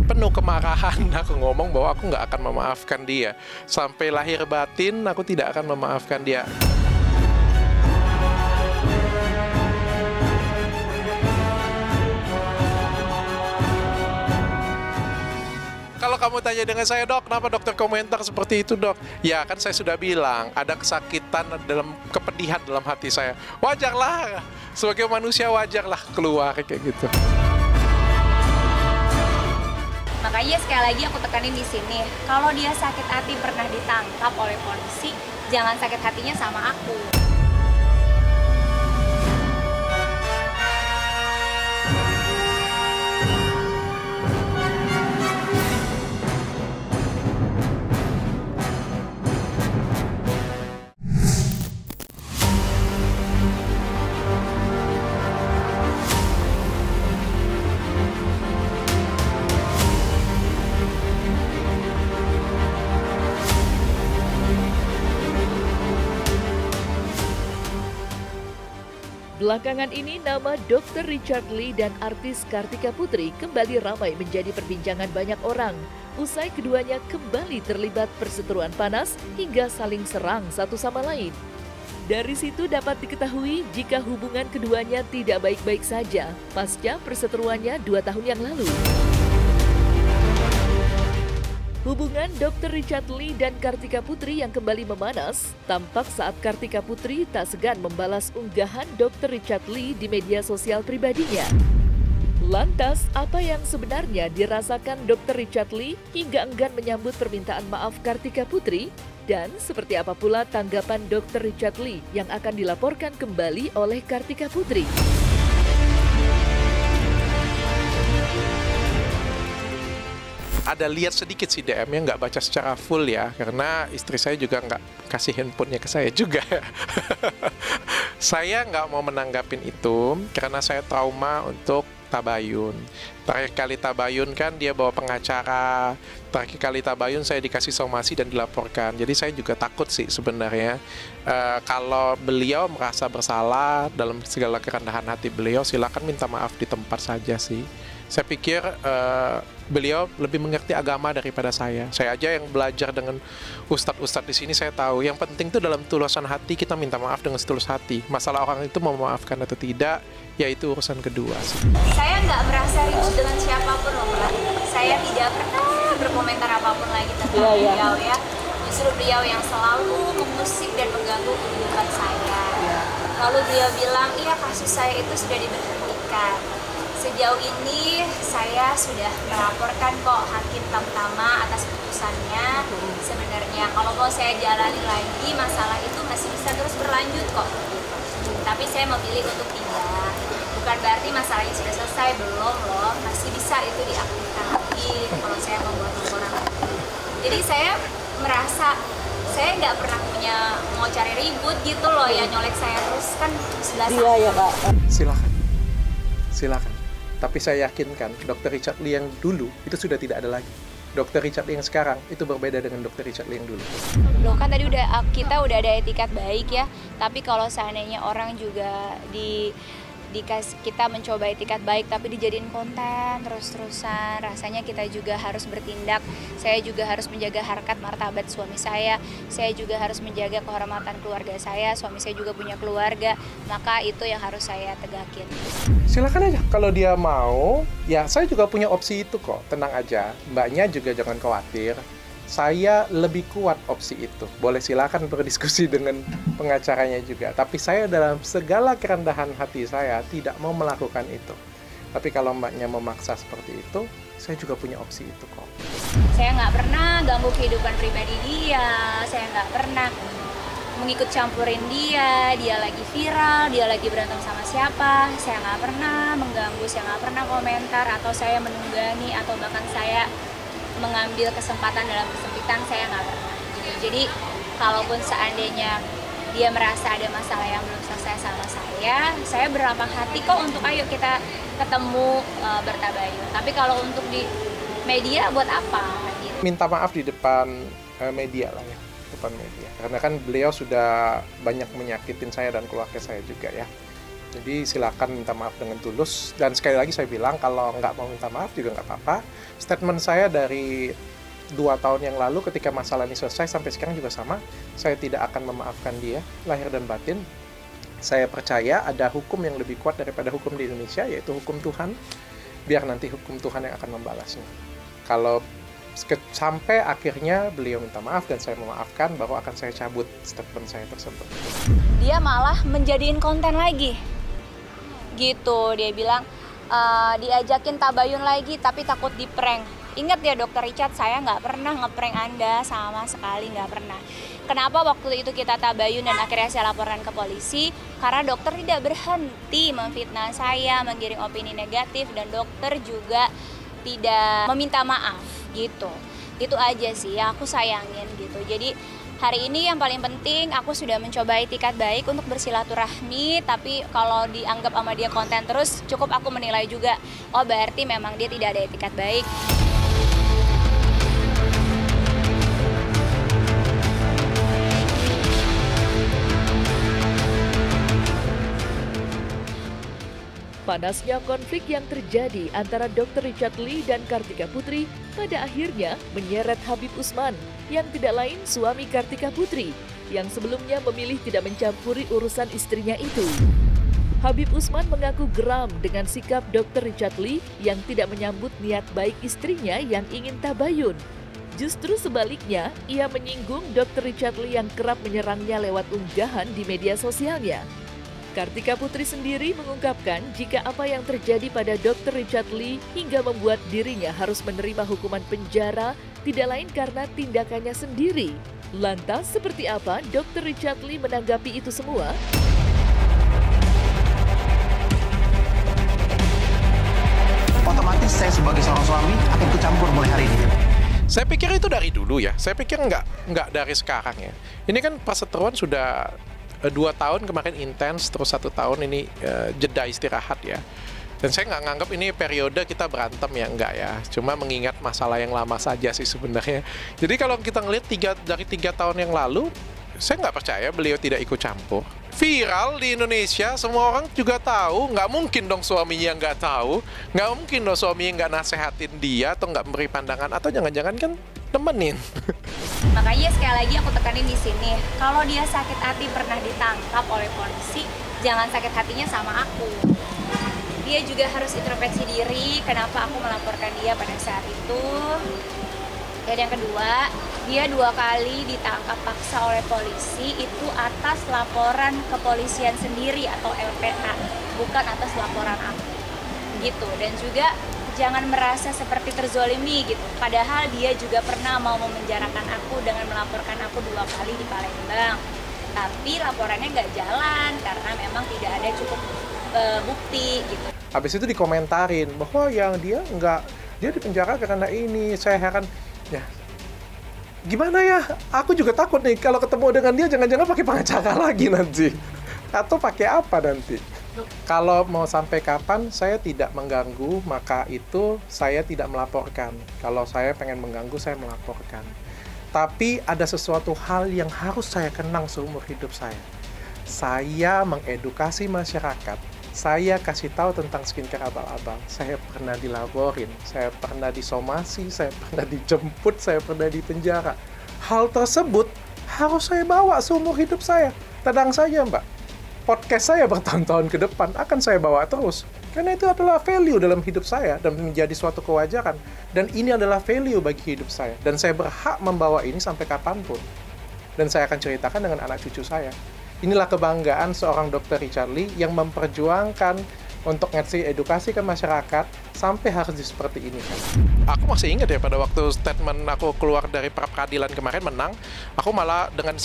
penuh kemarahan aku ngomong bahwa aku nggak akan memaafkan dia. Sampai lahir batin aku tidak akan memaafkan dia. Kalau kamu tanya dengan saya, dok, kenapa dokter komentar seperti itu, dok? Ya, kan saya sudah bilang, ada kesakitan dalam kepedihan dalam hati saya. Wajarlah, sebagai manusia wajarlah keluar kayak gitu. Makanya sekali lagi aku tekanin di sini, kalau dia sakit hati pernah ditangkap oleh polisi, jangan sakit hatinya sama aku. Belakangan ini nama Dr. Richard Lee dan artis Kartika Putri kembali ramai menjadi perbincangan banyak orang. Usai keduanya kembali terlibat perseteruan panas hingga saling serang satu sama lain. Dari situ dapat diketahui jika hubungan keduanya tidak baik-baik saja pasca perseteruannya 2 tahun yang lalu. Hubungan Dr. Richard Lee dan Kartika Putri yang kembali memanas tampak saat Kartika Putri tak segan membalas unggahan Dr. Richard Lee di media sosial pribadinya. Lantas, apa yang sebenarnya dirasakan Dr. Richard Lee hingga enggan menyambut permintaan maaf Kartika Putri? Dan seperti apa pula tanggapan Dr. Richard Lee yang akan dilaporkan kembali oleh Kartika Putri? Ada lihat sedikit sih DM-nya, nggak baca secara full ya, karena istri saya juga nggak kasih handphonenya ke saya juga. Saya nggak mau menanggapin itu karena saya trauma untuk tabayun. Terakhir kali tabayun kan dia bawa pengacara. Terakhir kali tabayun saya dikasih somasi dan dilaporkan. Jadi saya juga takut sih sebenarnya. Kalau beliau merasa bersalah dalam segala kerendahan hati beliau, silakan minta maaf di tempat saja sih. Saya pikir beliau lebih mengerti agama daripada saya. Saya aja yang belajar dengan ustadz-ustadz di sini, saya tahu. Yang penting itu dalam tulusan hati kita minta maaf dengan setulus hati. Masalah orang itu mau memaafkan atau tidak, yaitu urusan kedua. Saya nggak merasa ribut dengan siapapun loh, Mbak. Saya tidak pernah berkomentar apapun lagi tentang beliau ya. Justru beliau yang selalu mengusik dan mengganggu kehidupan saya. Lalu beliau bilang, iya kasus saya itu sudah diberhentikan. Sejauh ini saya sudah melaporkan kok Hakim Tamtama atas putusannya. Sebenarnya kalau mau saya jalani lagi, masalah itu masih bisa terus berlanjut kok. Tapi saya memilih untuk tidak. Bukan berarti masalahnya sudah selesai, belum loh. Masih bisa itu diaktifkan lagi kalau saya membuat laporan lagi. Jadi saya merasa saya nggak pernah punya mau cari ribut gitu loh ya, nyolek saya terus kan sebelah sana. Iya ya Kak. Silakan. Tapi saya yakinkan Dr. Richard Lee yang dulu itu sudah tidak ada lagi. Dr. Richard Lee yang sekarang itu berbeda dengan Dr. Richard Lee yang dulu. Loh kan tadi kita udah ada etikat baik ya. Tapi kalau seandainya orang juga kita mencoba etikat baik tapi dijadiin konten terus-terusan, rasanya kita juga harus bertindak. Saya juga harus menjaga harkat martabat suami saya juga harus menjaga kehormatan keluarga saya. Suami saya juga punya keluarga, maka itu yang harus saya tegakin. Silakan aja, kalau dia mau, ya saya juga punya opsi itu kok, tenang aja. Mbaknya juga jangan khawatir, saya lebih kuat opsi itu. Boleh silakan berdiskusi dengan pengacaranya juga. Tapi saya dalam segala kerendahan hati saya tidak mau melakukan itu. Tapi kalau mbaknya memaksa seperti itu, saya juga punya opsi itu kok. Saya nggak pernah ganggu kehidupan pribadi dia, saya nggak pernah mengikut campurin dia lagi viral, dia lagi berantem sama siapa, saya nggak pernah mengganggu, saya nggak pernah komentar, atau saya menunggangi, atau bahkan saya mengambil kesempatan dalam kesempitan, saya nggak pernah. Jadi kalaupun seandainya dia merasa ada masalah yang belum selesai sama saya berlapang hati kok untuk ayo kita ketemu bertabayun. Tapi kalau untuk di media buat apa? Gitu. Minta maaf di depan media lah ya, depan media. Karena kan beliau sudah banyak menyakitin saya dan keluarga saya juga ya. Jadi silakan minta maaf dengan tulus. Dan sekali lagi saya bilang, kalau nggak mau minta maaf juga nggak apa-apa. Statement saya dari 2 tahun yang lalu ketika masalah ini selesai sampai sekarang juga sama. Saya tidak akan memaafkan dia, lahir dan batin. Saya percaya ada hukum yang lebih kuat daripada hukum di Indonesia, yaitu hukum Tuhan. Biar nanti hukum Tuhan yang akan membalasnya. Kalau sampai akhirnya beliau minta maaf dan saya memaafkan, baru akan saya cabut statement saya tersebut. Dia malah menjadiin konten lagi. Gitu, dia bilang diajakin tabayun lagi tapi takut di-prank. Ingat ya Dokter Richard, saya nggak pernah nge-prank Anda sama sekali, nggak pernah. Kenapa waktu itu kita tabayun dan akhirnya saya laporkan ke polisi? Karena dokter tidak berhenti memfitnah saya, menggiring opini negatif, dan dokter juga tidak meminta maaf gitu. Itu aja sih yang aku sayangin gitu. Jadi hari ini yang paling penting aku sudah mencoba itikat baik untuk bersilaturahmi, tapi kalau dianggap sama dia konten terus, cukup aku menilai juga, oh berarti memang dia tidak ada itikat baik. Panasnya konflik yang terjadi antara Dr. Richard Lee dan Kartika Putri pada akhirnya menyeret Habib Usman, yang tidak lain suami Kartika Putri, yang sebelumnya memilih tidak mencampuri urusan istrinya itu. Habib Usman mengaku geram dengan sikap Dr. Richard Lee yang tidak menyambut niat baik istrinya yang ingin tabayun. Justru sebaliknya, ia menyinggung Dr. Richard Lee yang kerap menyerangnya lewat unggahan di media sosialnya. Kartika Putri sendiri mengungkapkan jika apa yang terjadi pada Dr. Richard Lee hingga membuat dirinya harus menerima hukuman penjara tidak lain karena tindakannya sendiri. Lantas seperti apa Dr. Richard Lee menanggapi itu semua? Otomatis saya sebagai seorang suami akan ikut campur mulai hari ini. Saya pikir itu dari dulu ya. Saya pikir nggak dari sekarang ya. Ini kan perseteruan sudah 2 tahun kemarin intens, terus 1 tahun ini jeda istirahat ya. Dan saya nggak nganggap ini periode kita berantem ya, enggak ya. Cuma mengingat masalah yang lama saja sih sebenarnya. Jadi kalau kita ngelihat dari 3 tahun yang lalu, saya nggak percaya beliau tidak ikut campur. Viral di Indonesia, semua orang juga tahu. Nggak mungkin dong suaminya nggak tahu. Nggak mungkin dong suaminya nggak nasehatin dia atau nggak memberi pandangan. Atau jangan-jangan kan temenin. Makanya sekali lagi aku tekanin di sini, kalau dia sakit hati pernah ditangkap oleh polisi, jangan sakit hatinya sama aku. Dia juga harus introspeksi diri, kenapa aku melaporkan dia pada saat itu. Dan yang kedua, dia 2 kali ditangkap paksa oleh polisi itu atas laporan kepolisian sendiri atau LPA, bukan atas laporan aku. Gitu. Dan juga jangan merasa seperti terzolimi gitu. Padahal dia juga pernah mau memenjarakan aku dengan melaporkan aku 2 kali di Palembang. Tapi laporannya nggak jalan karena memang tidak ada cukup bukti gitu. Habis itu dikomentarin bahwa yang dia dipenjara karena ini. Saya heran, ya gimana ya? Aku juga takut nih kalau ketemu dengan dia jangan-jangan pakai pengacara lagi nanti. Atau pakai apa nanti? Kalau mau sampai kapan saya tidak mengganggu, maka itu saya tidak melaporkan. Kalau saya pengen mengganggu, saya melaporkan. Tapi ada sesuatu hal yang harus saya kenang seumur hidup saya. Saya mengedukasi masyarakat. Saya kasih tahu tentang skincare abal-abal. Saya pernah dilaporin, saya pernah disomasi, saya pernah dijemput, saya pernah dipenjara. Hal tersebut harus saya bawa seumur hidup saya. Tenang saja, Mbak. Podcast saya bertahun-tahun ke depan akan saya bawa terus. Karena itu adalah value dalam hidup saya dan menjadi suatu kewajaran. Dan ini adalah value bagi hidup saya. Dan saya berhak membawa ini sampai kapanpun. Dan saya akan ceritakan dengan anak cucu saya. Inilah kebanggaan seorang Dr. Richard Lee yang memperjuangkan untuk ngasih edukasi ke masyarakat sampai harus seperti ini. Aku masih ingat ya pada waktu statement aku keluar dari peradilan kemarin menang, aku malah dengan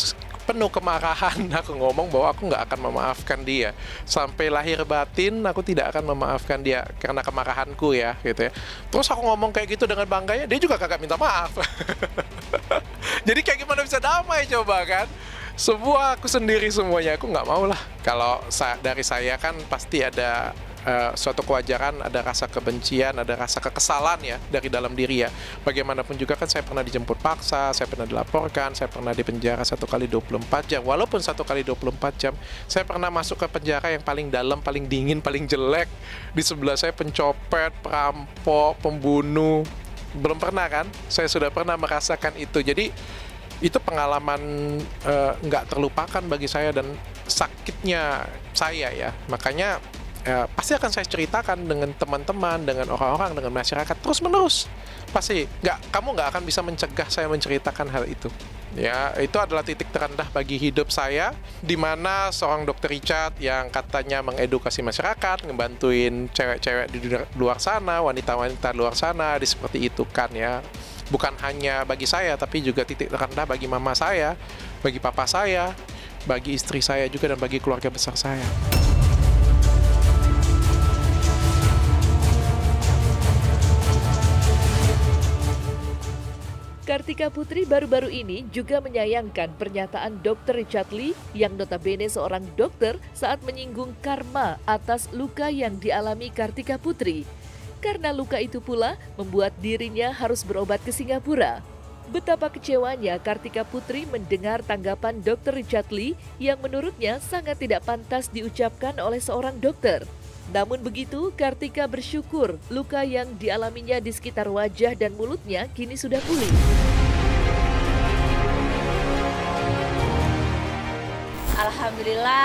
penuh kemarahan aku ngomong bahwa aku nggak akan memaafkan dia. Sampai lahir batin aku tidak akan memaafkan dia karena kemarahanku ya gitu ya. Terus aku ngomong kayak gitu dengan bangganya, dia juga kagak minta maaf. Jadi kayak gimana bisa damai coba kan? Semua aku sendiri semuanya, aku nggak mau lah. Kalau dari saya kan pasti ada suatu kewajaran, ada rasa kebencian, ada rasa kekesalan ya dari dalam diri ya. Bagaimanapun juga kan saya pernah dijemput paksa, saya pernah dilaporkan, saya pernah dipenjara 1 kali 24 jam. Walaupun 1 kali 24 jam, saya pernah masuk ke penjara yang paling dalam, paling dingin, paling jelek. Di sebelah saya pencopet, perampok, pembunuh. Belum pernah kan? Saya sudah pernah merasakan itu. Jadi itu pengalaman nggak terlupakan bagi saya dan sakitnya saya ya. Makanya pasti akan saya ceritakan dengan teman-teman, dengan orang-orang, dengan masyarakat terus-menerus. Pasti kamu nggak akan bisa mencegah saya menceritakan hal itu. Ya, itu adalah titik terendah bagi hidup saya, di mana seorang Dr. Richard yang katanya mengedukasi masyarakat, ngebantuin cewek-cewek di luar sana, wanita-wanita luar sana, seperti itu kan ya. Bukan hanya bagi saya, tapi juga titik terendah bagi mama saya, bagi papa saya, bagi istri saya juga, dan bagi keluarga besar saya. Kartika Putri baru-baru ini juga menyayangkan pernyataan Dr. Richard Lee yang notabene seorang dokter saat menyinggung karma atas luka yang dialami Kartika Putri. Karena luka itu pula membuat dirinya harus berobat ke Singapura. Betapa kecewanya Kartika Putri mendengar tanggapan Dr. Richard Lee yang menurutnya sangat tidak pantas diucapkan oleh seorang dokter. Namun begitu, Kartika bersyukur luka yang dialaminya di sekitar wajah dan mulutnya kini sudah pulih. Alhamdulillah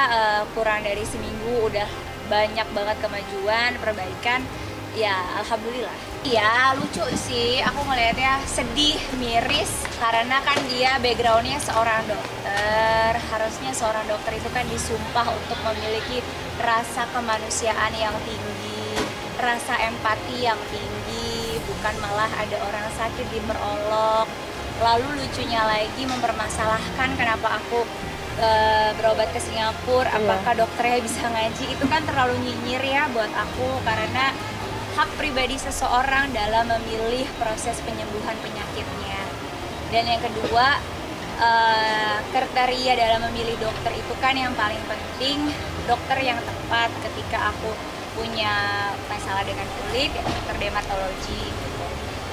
kurang dari seminggu udah banyak banget kemajuan, perbaikan. Ya, alhamdulillah. Ya, lucu sih. Aku ngelihatnya sedih, miris. Karena kan dia backgroundnya seorang dokter. Harusnya seorang dokter itu kan disumpah untuk memiliki rasa kemanusiaan yang tinggi, rasa empati yang tinggi. Bukan malah ada orang sakit diperolok. Lalu lucunya lagi mempermasalahkan kenapa aku berobat ke Singapura. Apakah dokternya bisa ngaji? Itu kan terlalu nyinyir ya buat aku. Karena hak pribadi seseorang dalam memilih proses penyembuhan penyakitnya. Dan yang kedua, kriteria dalam memilih dokter itu kan yang paling penting, dokter yang tepat. Ketika aku punya masalah dengan kulit, ya dokter dermatologi gitu.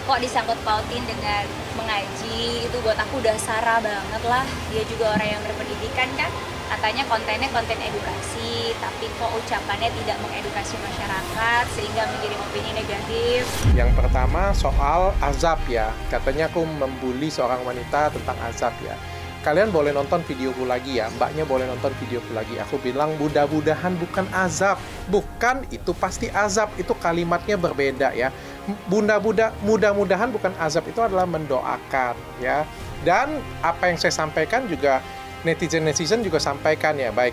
Kok disangkut pautin dengan mengaji, itu buat aku udah sara banget lah. Dia juga orang yang berpendidikan kan, katanya kontennya konten edukasi, tapi kok ucapannya tidak mengedukasi masyarakat sehingga menjadi opini negatif. Yang pertama soal azab ya, katanya aku membuli seorang wanita tentang azab ya. Kalian boleh nonton videoku lagi ya, mbaknya boleh nonton videoku lagi. Aku bilang mudah-mudahan bukan azab. Bukan, itu pasti azab, itu kalimatnya berbeda ya. Mudah-mudahan bukan azab, itu adalah mendoakan ya. Dan apa yang saya sampaikan juga netizen juga sampaikan ya, baik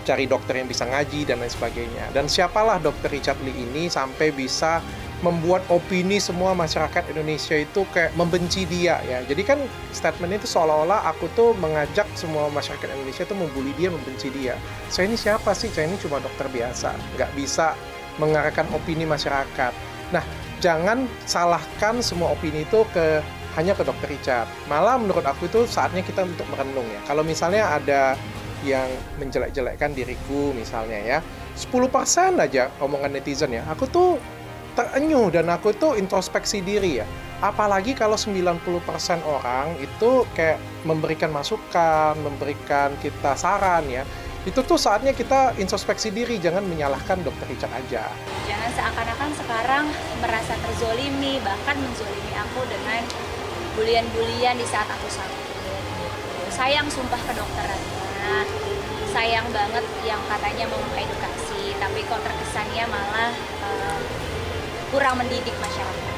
cari dokter yang bisa ngaji dan lain sebagainya. Dan siapalah Dr. Richard Lee ini sampai bisa membuat opini semua masyarakat Indonesia itu kayak membenci dia ya. Jadi kan statement itu seolah-olah aku tuh mengajak semua masyarakat Indonesia tuh membuli dia, membenci dia. Saya ini siapa sih? Saya ini cuma dokter biasa, nggak bisa mengarahkan opini masyarakat. Nah, jangan salahkan semua opini itu hanya ke Dr. Richard. Malah menurut aku itu saatnya kita untuk merenung ya. Kalau misalnya ada yang menjelek-jelekkan diriku misalnya ya, 10% aja omongan netizen ya, aku tuh terenyuh dan aku tuh introspeksi diri ya. Apalagi kalau 90% orang itu kayak memberikan masukan, memberikan kita saran ya. Itu tuh saatnya kita introspeksi diri, jangan menyalahkan Dr. Richard aja. Jangan seakan-akan sekarang merasa terzolimi, bahkan menzolimi aku dengan bulian-bulian di saat aku sakit. Sayang sumpah kedokterannya, sayang banget yang katanya mau mengedukasi, tapi kok terkesannya malah kurang mendidik masyarakat.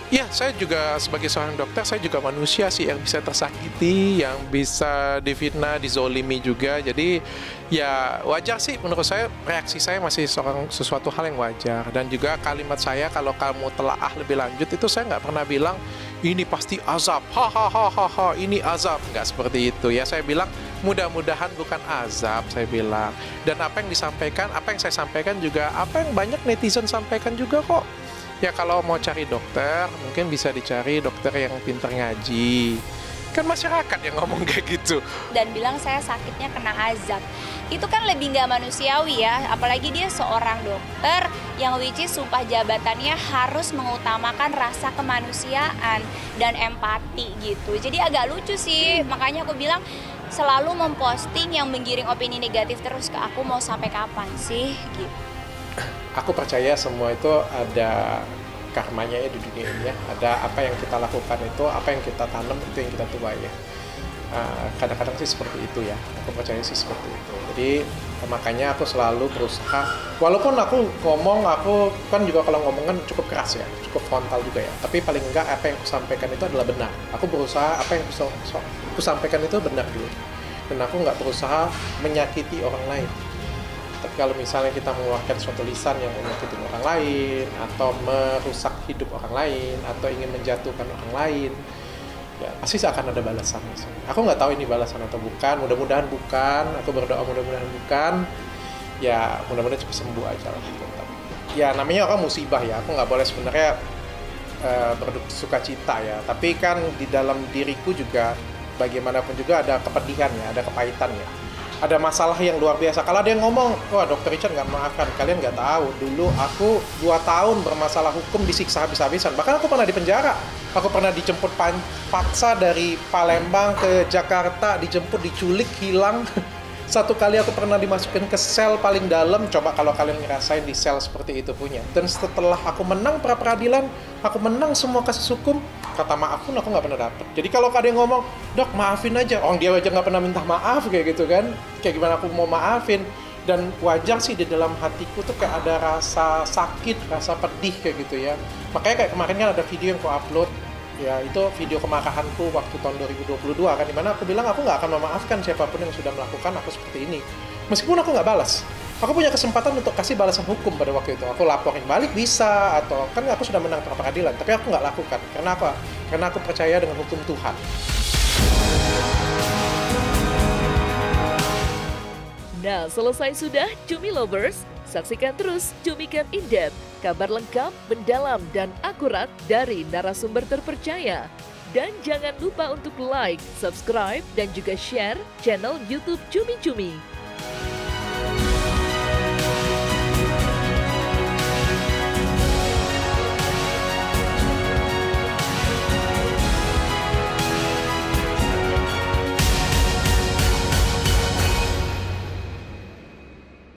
Ya, saya juga sebagai seorang dokter, saya juga manusia sih yang bisa tersakiti, yang bisa difitnah, dizolimi juga. Jadi ya wajar sih menurut saya, reaksi saya masih sesuatu hal yang wajar. Dan juga kalimat saya kalau kamu telaah lebih lanjut itu saya nggak pernah bilang ini pasti azab, hahaha, ini azab. Nggak seperti itu ya, saya bilang mudah-mudahan bukan azab, saya bilang. Dan apa yang disampaikan, apa yang saya sampaikan juga, apa yang banyak netizen sampaikan juga kok. Ya kalau mau cari dokter, mungkin bisa dicari dokter yang pintar ngaji, Kan masyarakat yang ngomong kayak gitu. Dan bilang saya sakitnya kena azab. Itu kan lebih nggak manusiawi ya, apalagi dia seorang dokter yang which is sumpah jabatannya harus mengutamakan rasa kemanusiaan dan empati gitu. Jadi agak lucu sih, makanya aku bilang selalu memposting yang menggiring opini negatif terus ke aku, mau sampai kapan sih gitu. Aku percaya semua itu ada karmanya ya di dunia ini ya. Ada apa yang kita lakukan itu, apa yang kita tanam itu yang kita tuai ya. Kadang-kadang sih seperti itu ya, aku percaya sih seperti itu. Jadi makanya aku selalu berusaha, walaupun aku ngomong, aku kan juga kalau ngomong kan cukup keras ya, cukup frontal juga ya, tapi paling enggak apa yang aku sampaikan itu adalah benar. Aku berusaha apa yang aku sampaikan itu benar dulu, dan aku nggak berusaha menyakiti orang lain. Tapi kalau misalnya kita mengeluarkan suatu lisan yang menyakiti orang lain, atau merusak hidup orang lain, atau ingin menjatuhkan orang lain, ya pasti akan ada balasan. Aku nggak tahu ini balasan atau bukan, mudah-mudahan bukan, aku berdoa mudah-mudahan bukan, ya mudah-mudahan cepat sembuh aja lah. Ya namanya orang musibah ya, aku nggak boleh sebenarnya bersuka cita ya, tapi kan di dalam diriku juga bagaimanapun juga ada kepedihan ya, ada kepahitan ya. Ada masalah yang luar biasa. Kalau ada yang ngomong, wah Dr. Richard nggak maafkan, kalian nggak tahu. Dulu aku 2 tahun bermasalah hukum, disiksa habis-habisan. Bahkan aku pernah di penjara. Aku pernah dijemput paksa dari Palembang ke Jakarta, dijemput, diculik, hilang. 1 kali aku pernah dimasukin ke sel paling dalam. Coba kalau kalian ngerasain di sel seperti itu punya. Dan setelah aku menang pra-peradilan, aku menang semua kasus hukum, kata maaf pun aku nggak pernah dapet. Jadi kalau ada yang ngomong, Dok maafin aja, dia aja nggak pernah minta maaf kayak gitu kan, kayak gimana aku mau maafin. Dan wajar sih di dalam hatiku tuh kayak ada rasa sakit, rasa pedih kayak gitu ya. Makanya kayak kemarin kan ada video yang aku upload, ya itu video kemarahanku waktu tahun 2022 kan, dimana aku bilang aku nggak akan memaafkan siapapun yang sudah melakukan aku seperti ini. Meskipun aku nggak balas, aku punya kesempatan untuk kasih balasan hukum pada waktu itu. Aku laporin balik bisa, atau kan aku sudah menang pra peradilan, tapi aku nggak lakukan. Karena apa? Karena aku percaya dengan hukum Tuhan. Nah, selesai sudah Cumi Lovers. Saksikan terus Cumi Camp In Depth, kabar lengkap, mendalam, dan akurat dari narasumber terpercaya. Dan jangan lupa untuk like, subscribe, dan juga share channel YouTube Cumi Cumi.